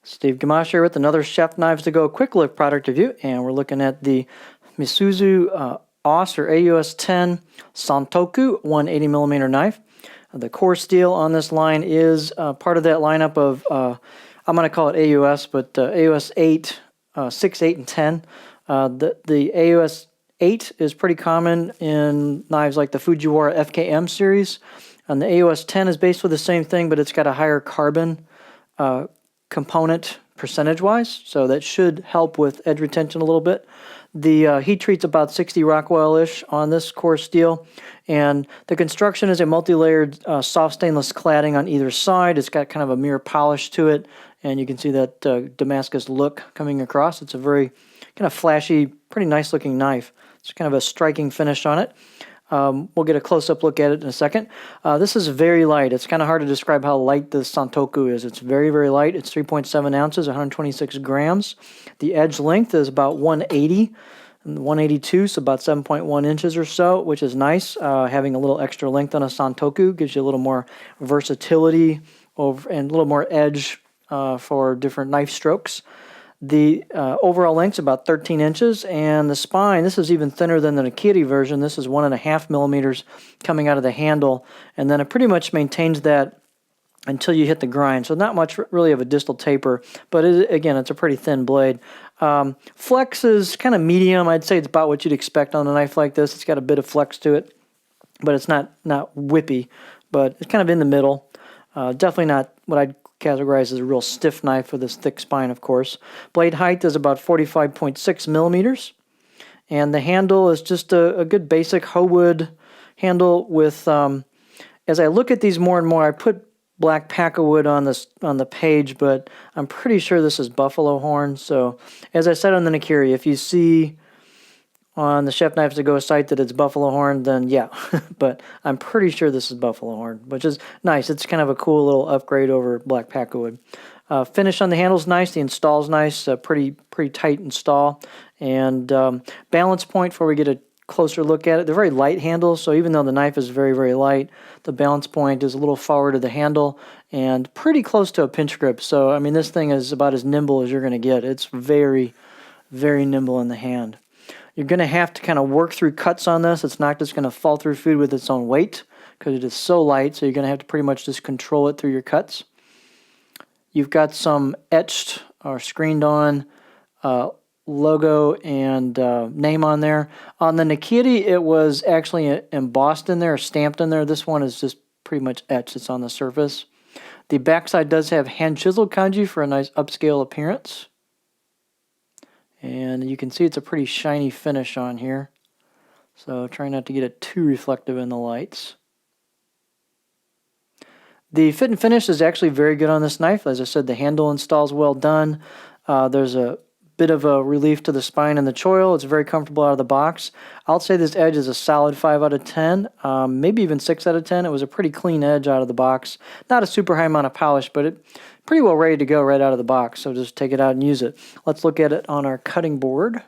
Steve Gamache here with another Chef Knives to Go quick look product review, and we're looking at the Misuzu AUS or AUS10 Santoku 180mm knife. The core steel on this line is part of that lineup of, I'm going to call it AUS, but AUS 8, 6, 8, and 10. The AUS 8 is pretty common in knives like the Fujiwara FKM series. And the AUS 10 is based with the same thing, but it's got a higher carbon component percentage-wise, so that should help with edge retention a little bit. The heat treat's about 60 Rockwell-ish on this core steel, and the construction is a multi-layered soft stainless cladding on either side. It's got kind of a mirror polish to it, and you can see that Damascus look coming across. It's a very kind of flashy, pretty nice-looking knife. It's kind of a striking finish on it. We'll get a close-up look at it in a second. This is very light. It's kind of hard to describe how light this Santoku is. It's very, very light. It's 3.7 ounces, 126 grams. The edge length is about 180 and 182, so about 7.1 inches or so, which is nice. Having a little extra length on a Santoku gives you a little more versatility and a little more edge for different knife strokes. The overall length is about 13 inches, and the spine, this is even thinner than the Nikiri version. This is 1.5 millimeters coming out of the handle, and then it pretty much maintains that until you hit the grind. So not much really of a distal taper, but again, it's a pretty thin blade. Flex is kind of medium. I'd say it's about what you'd expect on a knife like this. It's got a bit of flex to it, but it's not whippy, but it's kind of in the middle. Definitely not what I'd categorized as a real stiff knife with this thick spine, of course. Blade height is about 45.6 millimeters, and the handle is just a good basic hoe wood handle with, as I look at these more and more, I put black packawood on the page, but I'm pretty sure this is buffalo horn. So as I said on the Nikiri, if you see on the Chef Knives to Go site that it's buffalo horn, then yeah, but I'm pretty sure this is buffalo horn, which is nice. It's kind of a cool little upgrade over black packawood. Finish on the handle's nice. The install's nice. Pretty tight install. And balance point, before we get a closer look at it, they're very light handles, so even though the knife is very, very light, the balance point is a little forward of the handle and pretty close to a pinch grip. So, I mean, this thing is about as nimble as you're going to get. It's very, very nimble in the hand. You're going to have to kind of work through cuts on this. It's not just going to fall through food with its own weight because it is so light, so you're going to have to pretty much just control it through your cuts. You've got some etched or screened on logo and name on there. On the Nikiri, it was actually embossed in there or stamped in there. This one is just pretty much etched. It's on the surface. The backside does have hand-chiseled kanji for a nice upscale appearance. And you can see it's a pretty shiny finish on here. So try not to get it too reflective in the lights. The fit and finish is actually very good on this knife. As I said, the handle install is well done. There's a bit of a relief to the spine and the choil. It's very comfortable out of the box. I'll say this edge is a solid 5 out of 10, maybe even 6 out of 10. It was a pretty clean edge out of the box. Not a super high amount of polish, but it pretty well ready to go right out of the box, so just take it out and use it. Let's look at it on our cutting board.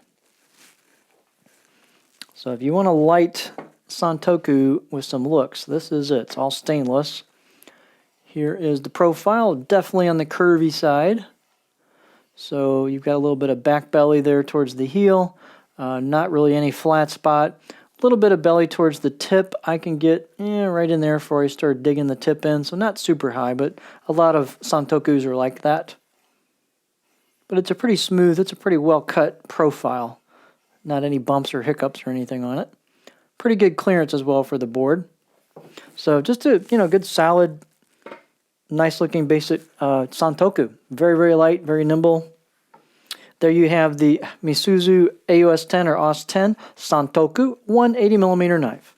So if you want a light Santoku with some looks, this is it. It's all stainless. Here is the profile, definitely on the curvy side. So you've got a little bit of back belly there towards the heel, not really any flat spot. A little bit of belly towards the tip. I can get right in there before I start digging the tip in, so not super high, but a lot of Santokus are like that. But it's a pretty smooth, it's a pretty well-cut profile. Not any bumps or hiccups or anything on it. Pretty good clearance as well for the board. So just a good solid, nice-looking basic Santoku. Very, very light, very nimble. There you have the Misuzu AUS10 or AUS10 Santoku 180mm knife.